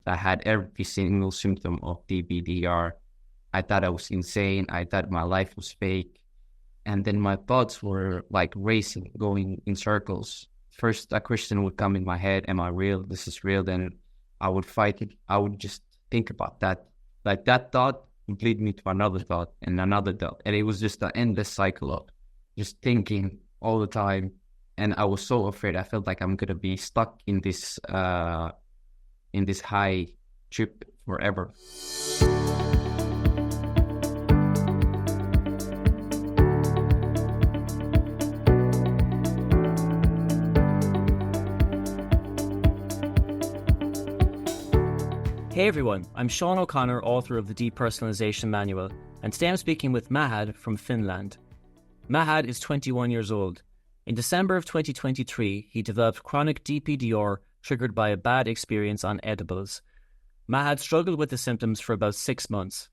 I had every single symptom of DPDR. I thought I was insane. I thought my life was fake. And then my thoughts were like racing, going in circles. First, a question would come in my head: am I real? This is real. Then I would fight it. I would just think about that. Like that thought would lead me to another thought and another thought. And it was just an endless cycle of just thinking all the time. And I was so afraid. I felt like I'm going to be stuck in this high trip forever. Hey everyone, I'm Sean O'Connor, author of the Depersonalization Manual, and today I'm speaking with Mahad from Finland. Mahad is 21 years old. In December of 2023, he developed chronic DPDR triggered by a bad experience on edibles. Mahad struggled with the symptoms for about 6 months.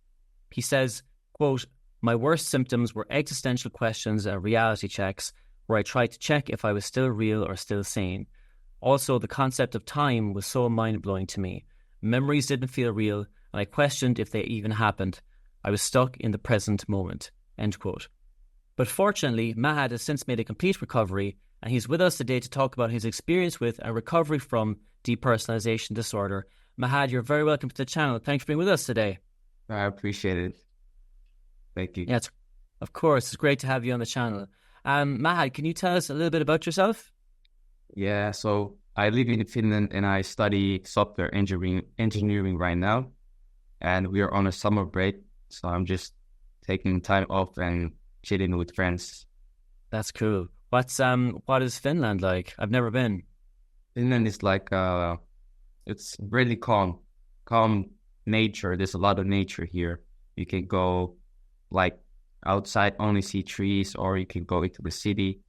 He says, quote, "My worst symptoms were existential questions and reality checks, where I tried to check if I was still real or still sane. Also, the concept of time was so mind-blowing to me. Memories didn't feel real, and I questioned if they even happened. I was stuck in the present moment." End quote. But fortunately, Mahad has since made a complete recovery, and he's with us today to talk about his experience with and recovery from depersonalization disorder. Mahad, you're very welcome to the channel. Thanks for being with us today. I appreciate it. Thank you. Yes, of course. It's great to have you on the channel. Mahad, can you tell us a little bit about yourself? Yeah, so I live in Finland and I study software engineering right now. And we are on a summer break, so I'm just taking time off and chilling with friends. That's cool. What is Finland like? I've never been. Finland is like it's really calm nature. There's a lot of nature here. You can go like outside, only see trees, or you can go into the city.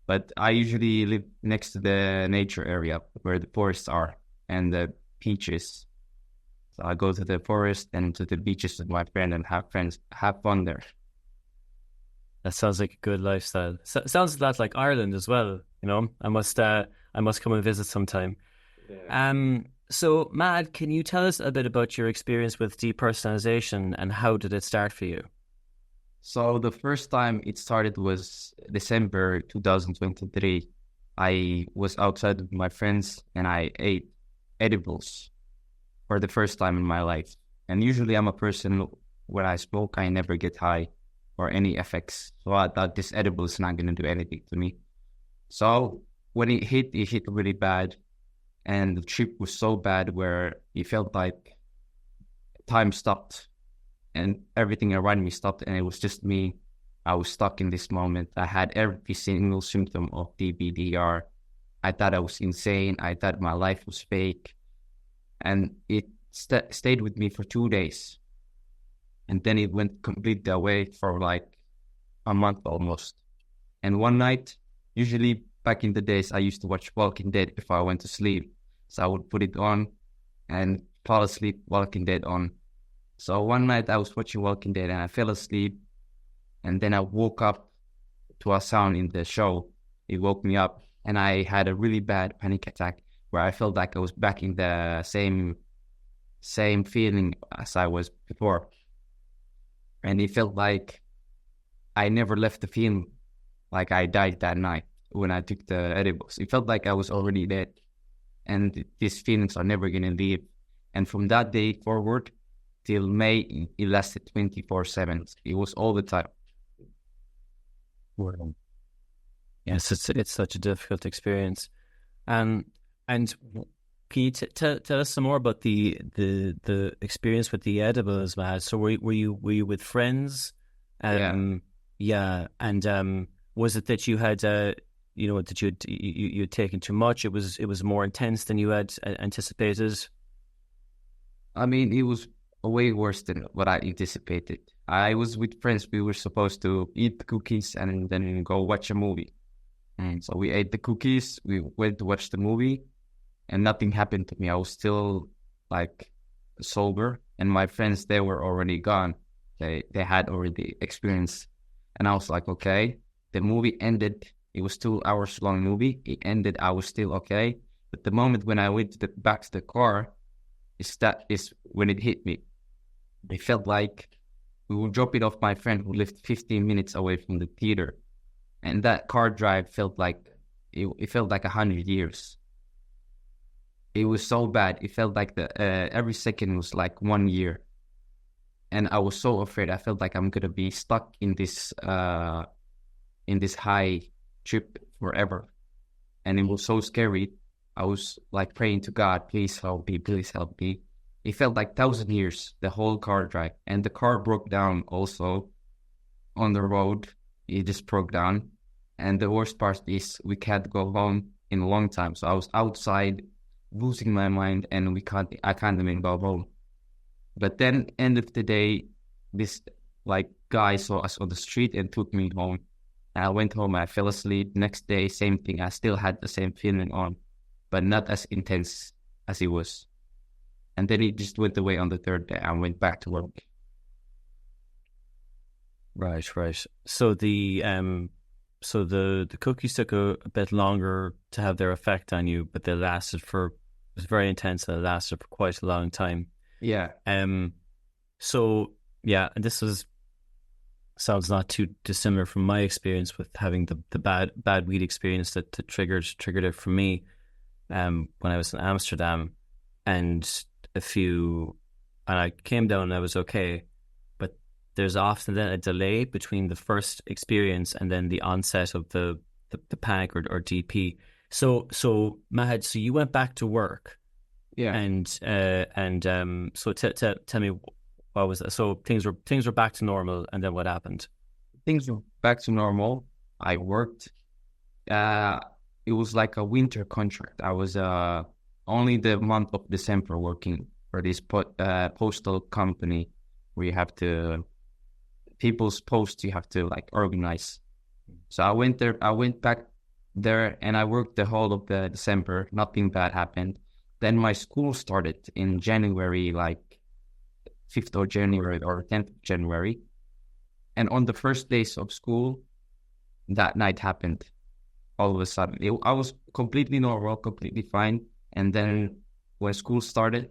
But I usually live next to the nature area where the forests are and the beaches. So I go to the forest and to the beaches with my friend and have fun there. That sounds like a good lifestyle. Sounds a lot like Ireland as well. You know, I must come and visit sometime. Yeah. So Mahad, can you tell us a bit about your experience with depersonalization and how did it start for you? So the first time it started was December 2023. I was outside with my friends and I ate edibles for the first time in my life. And usually I'm a person, when I smoke, I never get high or any effects. So I thought this edible is not going to do anything to me. So when it hit really bad. And the trip was so bad where it felt like time stopped. And everything around me stopped, and it was just me. I was stuck in this moment. I had every single symptom of DPDR. I thought I was insane. I thought my life was fake. And it stayed with me for 2 days. And then it went completely away for like a month almost. And one night, usually back in the days, I used to watch Walking Dead before I went to sleep. So I would put it on and fall asleep, Walking Dead on. So one night I was watching Walking Dead and I fell asleep, and then I woke up to a sound in the show. It woke me up and I had a really bad panic attack where I felt like I was back in the same feeling as I was before. And it felt like I never left the feeling like I died that night when I took the edibles. It felt like I was already dead and these feelings are never going to leave. And from that day forward, till May, it lasted 24/7. It was all the time. Wow. Yes, it's such a difficult experience. And can you tell us some more about the experience with the edibles, Mahad? So were you with friends? Yeah. And was it that you had that you'd taken too much? It was more intense than you had anticipated. I mean, it was way worse than what I anticipated. I was with friends. We were supposed to eat the cookies and then go watch a movie. And so we ate the cookies. We went to watch the movie, and nothing happened to me. I was still like sober, and my friends, they were already gone. They had already experienced, and I was like, okay. The movie ended. It was 2 hours long movie. It ended. I was still okay. But the moment when I went back to the car, is when it hit me. It felt like we were dropping off my friend who lived 15 minutes away from the theater. And that car drive felt like, it felt like 100 years. It was so bad. It felt like every second was like 1 year. And I was so afraid. I felt like I'm going to be stuck in this high trip forever. And it was so scary. I was like praying to God, please help me, please help me. It felt like 1,000 years, the whole car drive. And the car broke down also on the road. It just broke down. And the worst part is we can't go home in a long time. So I was outside losing my mind, and I can't even go home. But then end of the day, this like guy saw us on the street and took me home. And I went home, I fell asleep. Next day, same thing. I still had the same feeling on, but not as intense as it was. And then it just went away on the third day. I went back to work. Right. So the cookies took a bit longer to have their effect on you, but it was very intense, and it lasted for quite a long time. Yeah. So yeah, and sounds not too dissimilar from my experience with having the bad weed experience that triggered it for me. When I was in Amsterdam, and I came down and I was okay, but there's often then a delay between the first experience and then the onset of the panic or DP. So Mahad, so you went back to work. Yeah. And so tell me, what was that? So things were back to normal, and then what happened? Things were back to normal. I worked. It was like a winter contract. I was only the month of December working for this postal company where you have to, people's posts you have to like organize. So I went there. I went back there and I worked the whole of the December. Nothing bad happened. Then my school started in January, like 5th of January or 10th of January. And on the first days of school, that night happened. All of a sudden, I was completely normal, completely fine. And then when school started,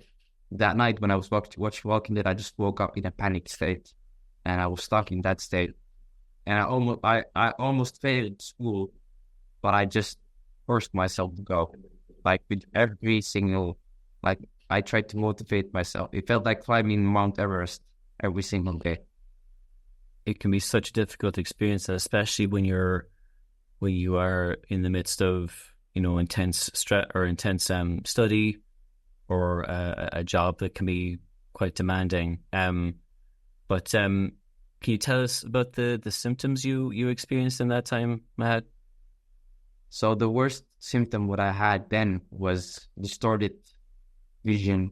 that night when I was walking it, I just woke up in a panic state, and I was stuck in that state. And I almost failed school, but I just forced myself to go. Like with every single, like I tried to motivate myself. It felt like climbing Mount Everest every single day. It can be such a difficult experience, especially when you are in the midst of, intense stress or intense study, or a job that can be quite demanding. But can you tell us about the symptoms you experienced in that time, Mahad? So the worst symptom what I had then was distorted vision.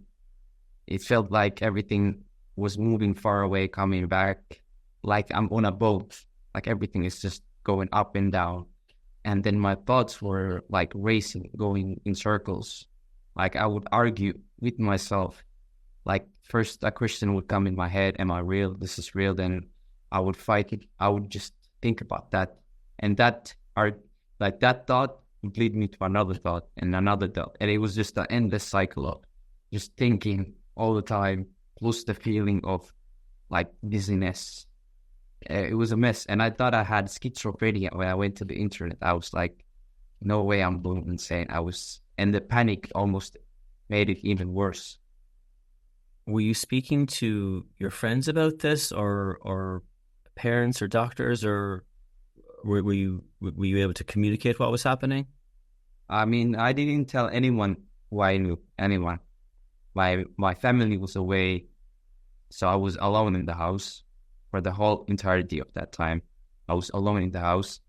It felt like everything was moving far away, coming back, like I'm on a boat, like everything is just going up and down. And then my thoughts were like racing, going in circles. Like I would argue with myself. Like first a question would come in my head, am I real? This is real. Then I would fight it. I would just think about that. And that thought would lead me to another thought and another thought. And it was just an endless cycle of just thinking all the time, plus the feeling of like dizziness. It was a mess. And I thought I had schizophrenia when I went to the internet. I was like, no way I'm going insane. And the panic almost made it even worse. Were you speaking to your friends about this, or parents or doctors, or were you able to communicate what was happening? I mean, I didn't tell anyone who I knew, anyone. My family was away, so I was alone in the house for the whole entirety of that time. I was alone in the house,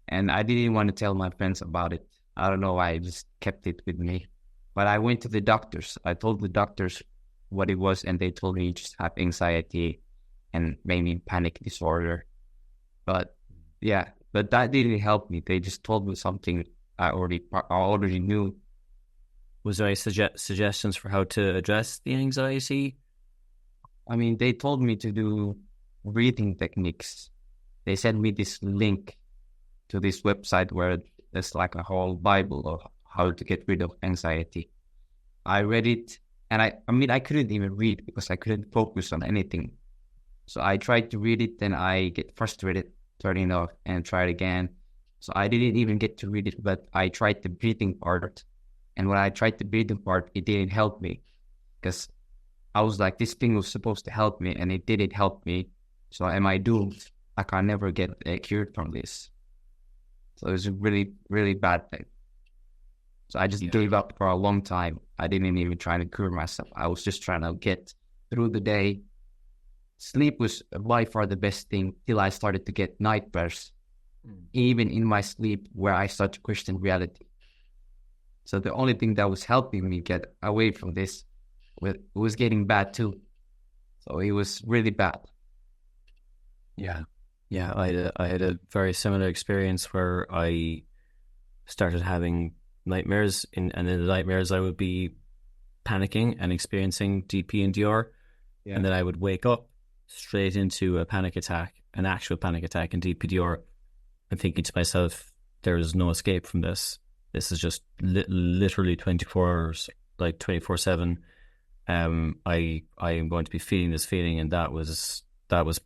and I didn't want to tell my friends about it. I don't know why, I just kept it with me. But I went to the doctors. I told the doctors what it was, and they told me you just have anxiety and maybe panic disorder. But that didn't help me. They just told me something I already knew. Was there any suggestions for how to address the anxiety? I mean, they told me to do breathing techniques. They sent me this link to this website where there's like a whole Bible of how to get rid of anxiety. I read it, And I mean, I couldn't even read because I couldn't focus on anything. So I tried to read it, then I get frustrated, turn it off and try it again. So I didn't even get to read it, but I tried the breathing part. And when I tried the breathing part, it didn't help me because I was like, this thing was supposed to help me and it didn't help me. So am I doomed? I can never get cured from this. So it was a really, really bad thing. So I just gave up for a long time. I didn't even try to cure myself. I was just trying to get through the day. Sleep was by far the best thing till I started to get nightmares, even in my sleep, where I started to question reality. So the only thing that was helping me get away from this was getting bad too. So it was really bad. Yeah. I had a very similar experience where I started having nightmares, and in the nightmares I would be panicking and experiencing DPDR, and then I would wake up straight into a panic attack, an actual panic attack in DPDR, and thinking to myself, there is no escape from this. This is just literally 24 hours, like 24/7. I am going to be feeling this feeling, and that was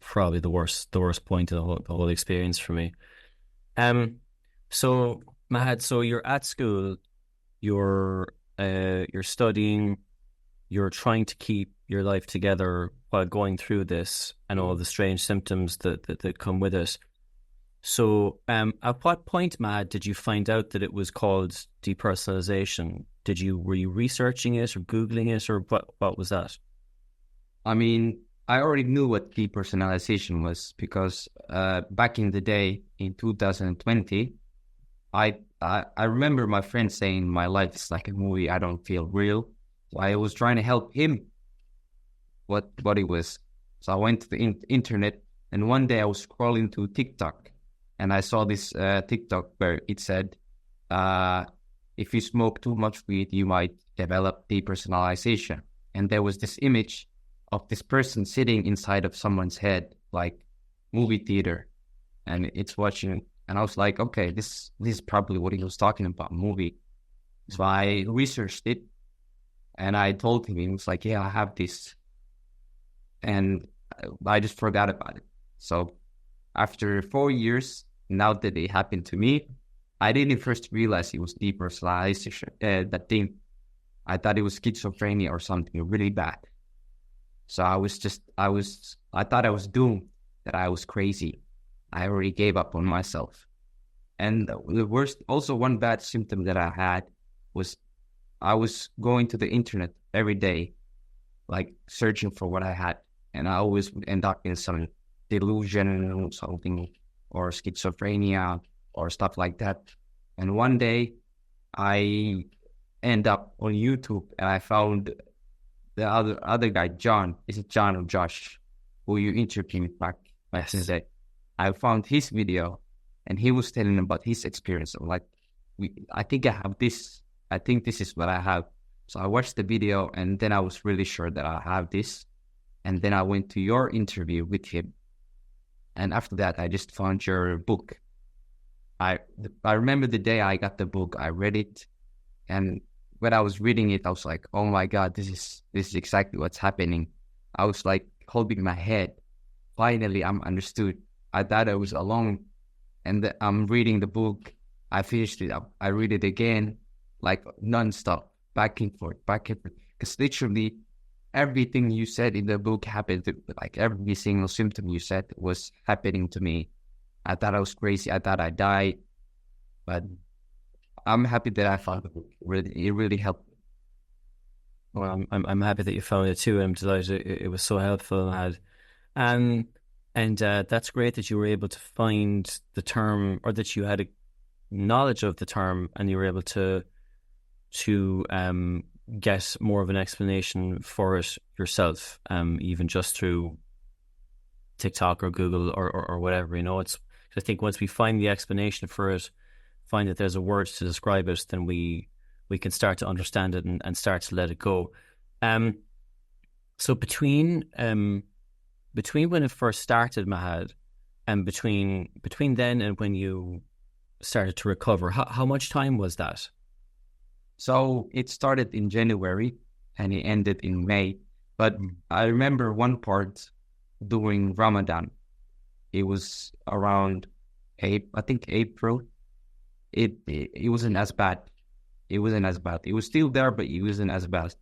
probably the worst point of the whole experience for me. So Mahad, so you're at school, you're studying, you're trying to keep your life together while going through this and all the strange symptoms that come with it. So at what point, Mahad, did you find out that it was called depersonalization? Were you researching it or Googling it, or what was that? I mean, I already knew what depersonalization was because back in the day, in 2020, I remember my friend saying my life is like a movie. I don't feel real. So I was trying to help him what it was. So I went to the internet, and one day I was scrolling to TikTok, and I saw this TikTok where it said, if you smoke too much weed, you might develop depersonalization. And there was this image of this person sitting inside of someone's head, like movie theater, and it's watching. And I was like, okay, this is probably what he was talking about, movie. So I researched it, and I told him, he was like, yeah, I have this. And I just forgot about it. So after 4 years, now that it happened to me, I didn't first realize it was depersonalization, that thing. I thought it was schizophrenia or something really bad. So I thought I was doomed, that I was crazy. I already gave up on myself. And the worst, also one bad symptom that I had was I was going to the internet every day, like searching for what I had. And I always would end up in some delusion or something, or schizophrenia or stuff like that. And one day I end up on YouTube, and I found the other guy, John. Is it John or Josh, who you interviewed back in the day? I found his video, and he was telling about his experience. I'm like, I think I have this. I think this is what I have. So I watched the video, and then I was really sure that I have this. And then I went to your interview with him. And after that, I just found your book. I remember the day I got the book, I read it. And when I was reading it, I was like, oh my God, this is exactly what's happening. I was like holding my head. Finally, I'm understood. I thought I was alone. And I'm reading the book. I finished it up. I read it again, like nonstop, back and forth. Because literally everything you said in the book happened. Like every single symptom you said was happening to me. I thought I was crazy. I thought I died. But I'm happy that I found the book. It really helped me. Well, I'm happy that you found it too. I'm delighted it was so helpful, Mahad. And that's great that you were able to find the term, or that you had a knowledge of the term, and you were able to get more of an explanation for it yourself, even just through TikTok or Google or whatever. I think once we find the explanation for it, find that there's a word to describe it, then we can start to understand it and start to let it go. So between when it first started, Mahad, and between then and when you started to recover, how much time was that? So it started in January. and it ended in May. But I remember one part during Ramadan. It was around I think April. It wasn't as bad. It wasn't as bad. It was still there, but it wasn't as bad.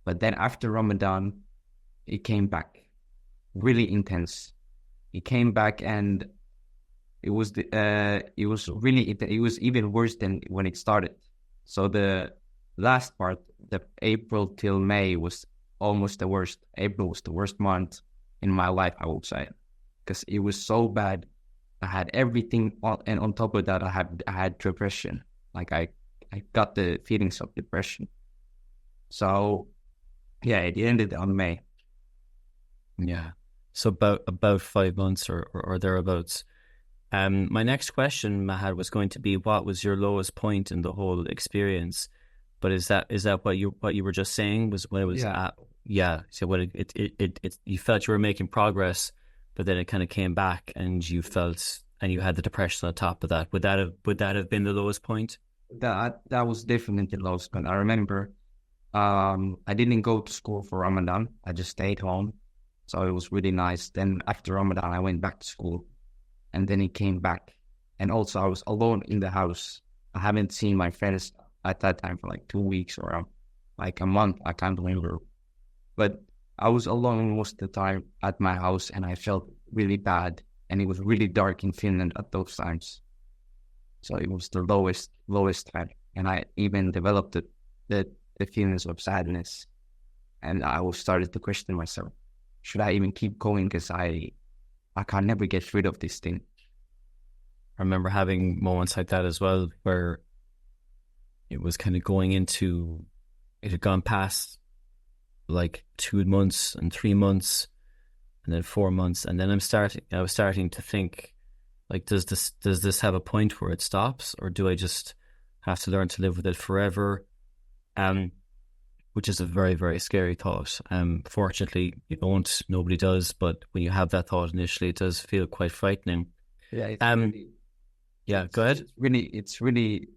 But then after Ramadan, it came back, really intense. It came back, and it was even worse than when it started. So the last part, the April till May, was almost the worst. April was the worst month in my life, I would say, because it was so bad. I had everything, and on top of that, I had depression. Like I got the feelings of depression. So yeah, it ended on May. Yeah. So about 5 months or thereabouts. My next question, Mahad, was going to be, what was your lowest point in the whole experience? But is that what you were just saying, was when it was so when it you felt you were making progress, but then it kind of came back and you had the depression on top of that. Would that have been the lowest point? That was definitely the lowest point. I remember I didn't go to school for Ramadan. I just stayed home. So it was really nice. Then after Ramadan, I went back to school, and then it came back. And also I was alone in the house. I haven't seen my friends at that time for like 2 weeks or like a month. I can't remember. But I was alone most of the time at my house, and I felt really bad. And it was really dark in Finland at those times. So it was the lowest time. And I even developed the feelings of sadness. And I started to question myself. Should I even keep going? Because I can never get rid of this thing. I remember having moments like that as well, where it was kind of it had gone past like 2 months and 3 months and then 4 months. And then I was starting to think, like, does this have a point where it stops, or do I just have to learn to live with it forever? Which is a very, very scary thought. Fortunately, you don't. Nobody does. But when you have that thought initially, it does feel quite frightening. Yeah. Go ahead. It's really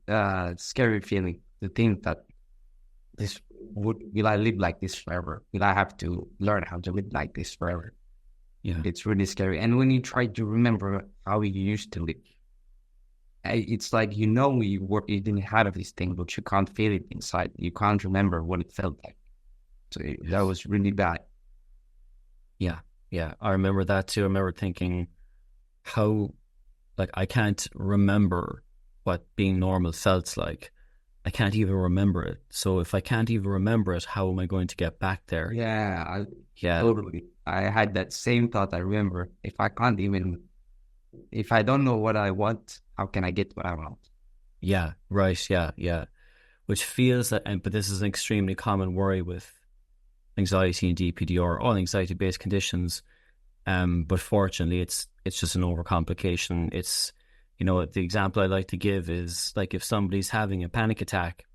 scary feeling to think that will I live like this forever? Will I have to learn how to live like this forever? Yeah, it's really scary. And when you try to remember how you used to live, it's like, you didn't have this thing, but you can't feel it inside. You can't remember what it felt like. So that was really bad. Yeah, I remember that too. I remember thinking how, like, I can't remember what being normal felt like. I can't even remember it. So if I can't even remember it, how am I going to get back there? Yeah, totally. I had that same thought. I remember, if I don't know what I want, how can I get what I want? Yeah, right. Yeah. Which feels that, but this is an extremely common worry with anxiety and DPDR, all anxiety-based conditions. But fortunately, it's just an overcomplication. It's, the example I like to give is, like, if somebody's having a panic attack,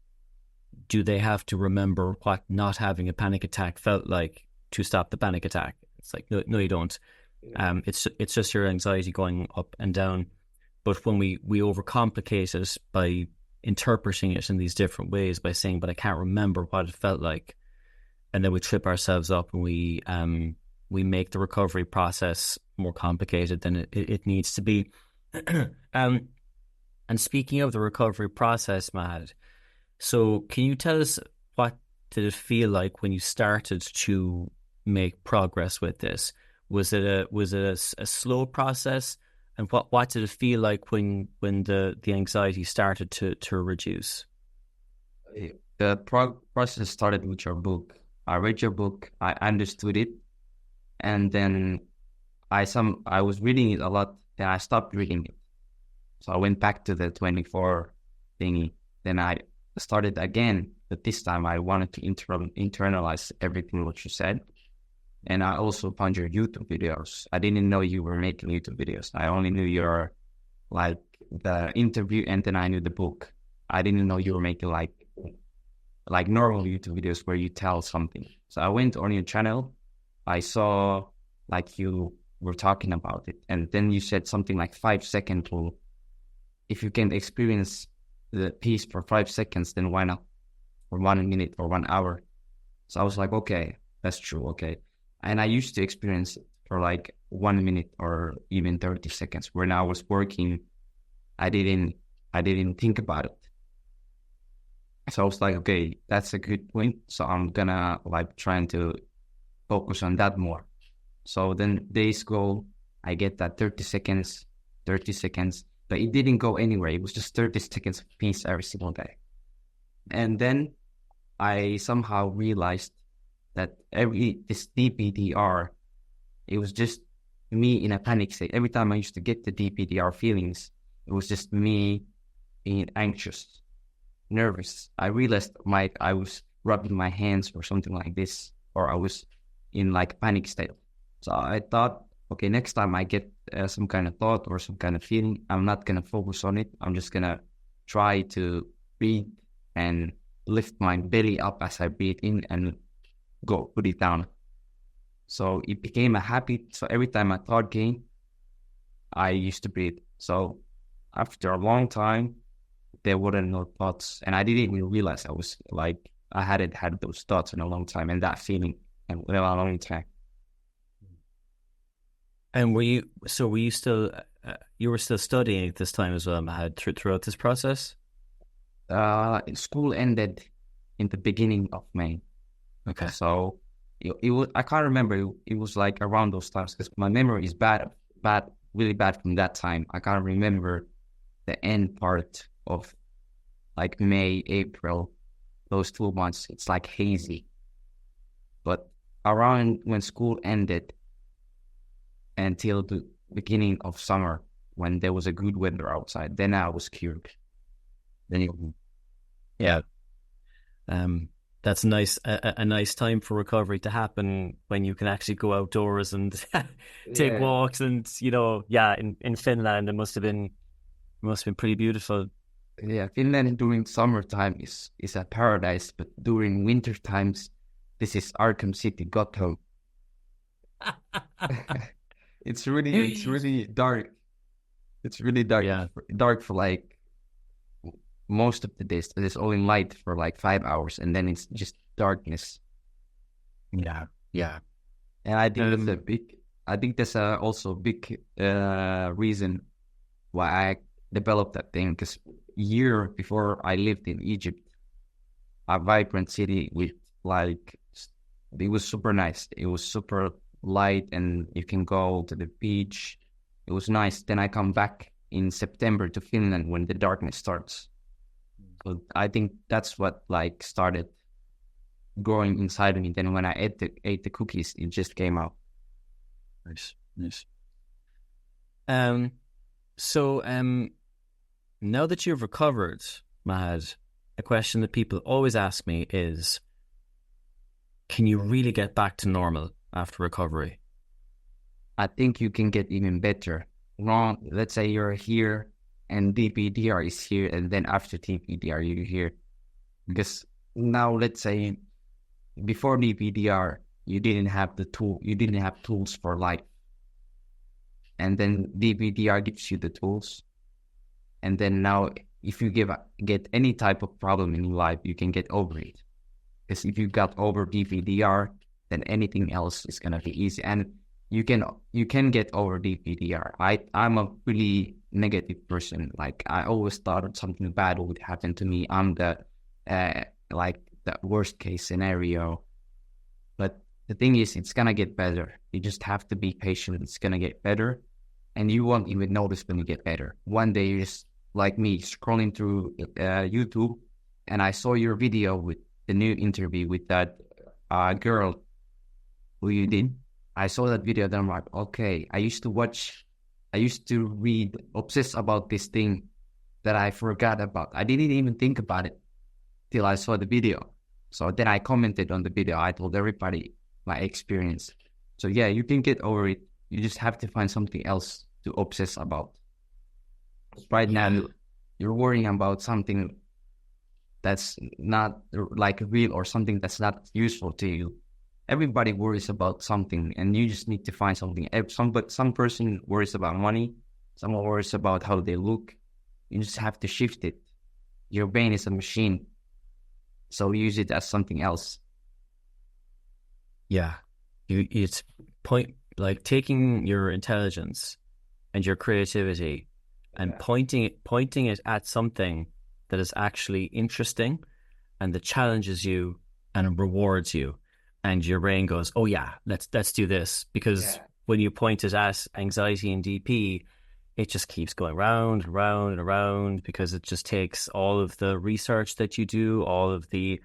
do they have to remember what not having a panic attack felt like to stop the panic attack? It's like, no, you don't. It's just your anxiety going up and down. But when we overcomplicate it by interpreting it in these different ways, by saying, but I can't remember what it felt like, and then we trip ourselves up, and we make the recovery process more complicated than it needs to be. And speaking of the recovery process, Mahad, so can you tell us, what did it feel like when you started to make progress with this? Was it a slow process, and what did it feel like when the anxiety started to reduce? The process started with your book. I read your book, I understood it, and then I was reading it a lot. Then I stopped reading it, so I went back to the 24 thingy. Then I started again, but this time I wanted to internalize everything what you said. And I also found your YouTube videos. I didn't know you were making YouTube videos. I only knew your, like, the interview, and then I knew the book. I didn't know you were making like normal YouTube videos where you tell something. So I went on your channel. I saw, like, you were talking about it, and then you said something like 5-second rule. If you can experience the peace for 5 seconds, then why not for 1 minute or 1 hour? So I was like, okay, that's true. Okay. And I used to experience it for like 1 minute or even 30 seconds. When I was working, I didn't think about it. So I was like, okay, that's a good point. So I'm gonna like trying to focus on that more. So then days go, I get that 30 seconds, but it didn't go anywhere. It was just 30 seconds of peace every single day. And then I somehow realized that this DPDR, it was just me in a panic state. Every time I used to get the DPDR feelings, it was just me being anxious, nervous. I realized I was rubbing my hands or something like this, or I was in like panic state. So I thought, okay, next time I get some kind of thought or some kind of feeling, I'm not gonna focus on it. I'm just gonna try to breathe and lift my belly up as I breathe in and put it down. So it became a habit. So every time a thought came, I used to breathe. So after a long time, there weren't no thoughts, and I didn't even realize I hadn't had those thoughts in a long time, and that feeling in a long time. And were you still, you were still studying at this time as well, Mahad, throughout this process? School ended in the beginning of May. Okay. So it was, I can't remember. It was like around those times because my memory is really bad from that time. I can't remember the end part of like May, April, those 2 months. It's like hazy. But around when school ended until the beginning of summer, when there was a good weather outside, then I was cured. Yeah. That's nice. A nice time for recovery to happen when you can actually go outdoors and take walks. And in Finland, it must have been pretty beautiful. Yeah, Finland during summertime is a paradise, but during winter times, this is Arkham City, Gotham. It's really dark. It's really dark. Yeah. Dark for like most of the days. There's only light for like 5 hours, and then it's just darkness. Yeah. And I think that's also a big reason why I developed that thing. Because year before I lived in Egypt, a vibrant city with it was super nice. It was super light, and you can go to the beach. It was nice. Then I come back in September to Finland when the darkness starts. So I think that's what like started growing inside of me. Then when I ate the cookies, it just came out. Nice. So now that you've recovered, Mahad, a question that people always ask me is, can you really get back to normal after recovery? I think you can get even better. Let's say you're here and DPDR is here, and then after DPDR you're here. Because now, let's say before DPDR, you didn't have tools for life. And then DPDR gives you the tools. And then now, if you get any type of problem in your life, you can get over it. Because if you got over DPDR, then anything else is gonna be easy. And you can get over DPDR. I'm a really negative person. Like I always thought something bad would happen to me. I'm the worst case scenario. But the thing is, it's gonna get better. You just have to be patient. It's gonna get better, and you won't even notice when you get better. One day, you're just like me, scrolling through YouTube, and I saw your video with the new interview with that girl who you did. I saw that video, then I'm like, okay, I used to read, obsess about this thing that I forgot about. I didn't even think about it till I saw the video. So then I commented on the video. I told everybody my experience. So yeah, you can get over it. You just have to find something else to obsess about. Right now, you're worrying about something that's not like real or something that's not useful to you. Everybody worries about something, and you just need to find something. Some person worries about money. Someone worries about how they look. You just have to shift it. Your brain is a machine, so use it as something else. Yeah, it's point like taking your intelligence and your creativity and Yeah. pointing it at something that is actually interesting and that challenges you and rewards you, and your brain goes, oh yeah, let's do this. Because Yeah. when you point it at anxiety and DP, it just keeps going round and round and around, because it just takes all of the research that you do, all of the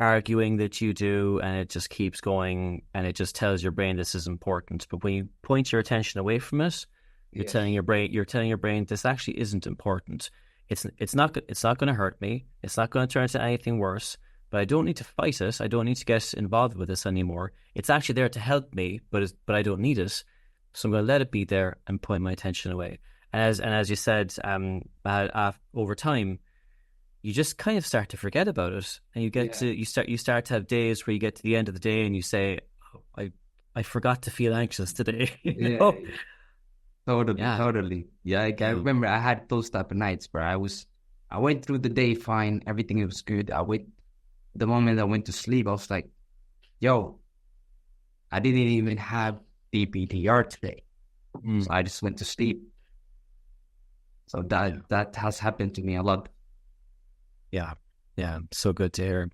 arguing that you do, and it just keeps going, and it just tells your brain this is important. But when you point your attention away from it, Yes. you're telling your brain this actually isn't important. It's not going to hurt me. It's not going to turn into anything worse. But I don't need to fight it. I don't need to get involved with this anymore. It's actually there to help me, but I don't need it. So I'm going to let it be there and point my attention away. And as you said, over time, you just kind of start to forget about it, and Yeah. you start to have days where you get to the end of the day and you say, oh, I forgot to feel anxious today. Yeah. Totally, Yeah. totally. Yeah, like, I remember I had those type of nights where I went through the day fine, everything was good. The moment I went to sleep, I was like, yo, I didn't even have DPDR today. So I just went to sleep. So that has happened to me a lot. Yeah, yeah, so good to hear.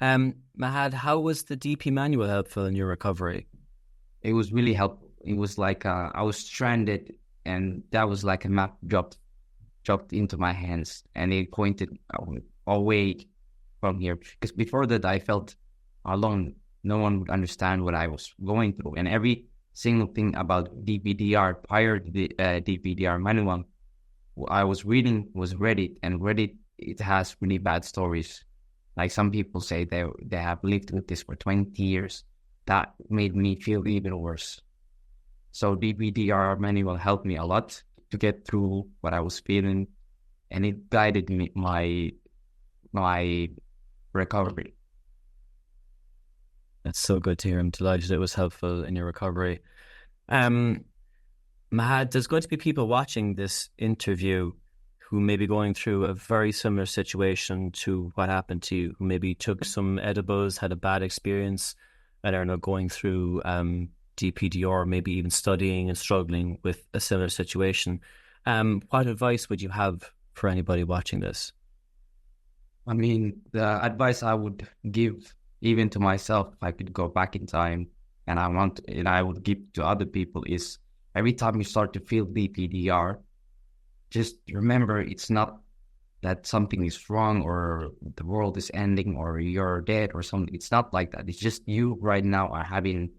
Mahad, how was the DP manual helpful in your recovery? It was really helpful. It was like I was stranded, and that was like a map dropped into my hands, and it pointed away from here. Because before that, I felt alone. No one would understand what I was going through, and every single thing about DPDR prior to the DPDR manual I was reading was Reddit, and Reddit, it has really bad stories. Like some people say they have lived with this for 20 years. That made me feel even worse. So DPDR manual helped me a lot to get through what I was feeling, and it guided me my recovery. That's so good to hear. I'm delighted it was helpful in your recovery. Um, Mahad, there's going to be people watching this interview who may be going through a very similar situation to what happened to you, who maybe took some edibles, had a bad experience, and are now going through DPDR, maybe even studying and struggling with a similar situation. What advice would you have for anybody watching this? I mean, the advice I would give even to myself, if I could go back in time, and I would give to other people is every time you start to feel DPDR, just remember it's not that something is wrong or the world is ending or you're dead or something. It's not like that. It's just you right now are having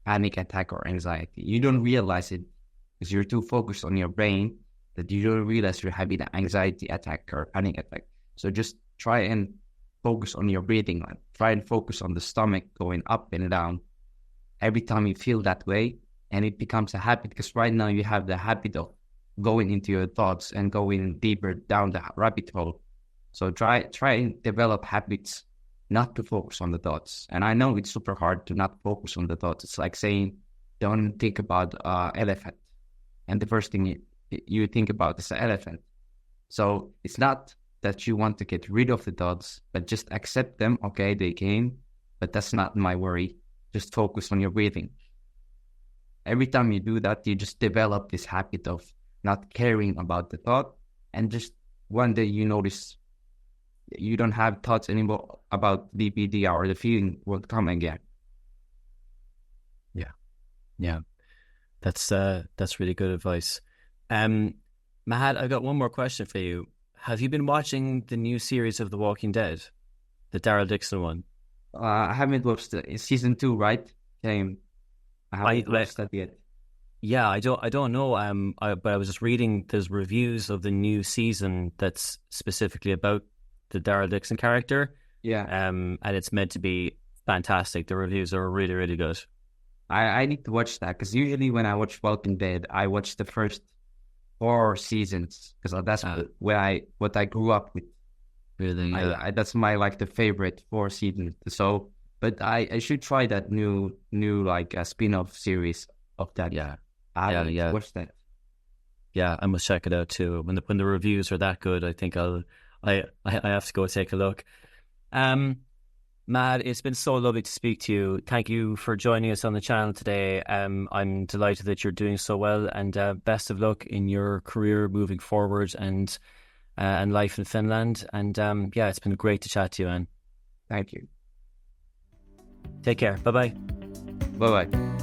panic attack or anxiety. You don't realize it because you're too focused on your brain that you don't realize you're having an anxiety attack or panic attack. So just try and focus on your breathing. Like, try and focus on the stomach going up and down every time you feel that way. And it becomes a habit because right now you have the habit of going into your thoughts and going deeper down the rabbit hole. So try and develop habits not to focus on the thoughts. And I know it's super hard to not focus on the thoughts. It's like saying, don't think about elephant. And the first thing you think about is the elephant. So it's not that you want to get rid of the thoughts, but just accept them. Okay, they came, but that's not my worry. Just focus on your breathing. Every time you do that, you just develop this habit of not caring about the thought. And just one day you notice you don't have thoughts anymore about DPDR, or the feeling will come again. Yeah, yeah, that's really good advice. Mahad, I've got one more question for you. Have you been watching the new series of The Walking Dead, the Daryl Dixon one? I haven't watched season 2, right? Same. I haven't watched that yet. Yeah, I don't know. But I was just reading there's reviews of the new season that's specifically about the Daryl Dixon character. Yeah. And it's meant to be fantastic. The reviews are really, really good. I need to watch that because usually when I watch Walking Dead, I watch the first 4 seasons because that's what I grew up with. Really, that's my like the favorite 4 seasons. So, but I should try that new like a spin-off series of that. Yeah, I haven't watched that. Yeah, I must check it out too. When the reviews are that good, I think I have to go take a look. Mahad, it's been so lovely to speak to you. Thank you for joining us on the channel today. I'm delighted that you're doing so well, and best of luck in your career moving forward and life in Finland. And yeah, it's been great to chat to you, man. Thank you. Take care. Bye-bye. Bye-bye.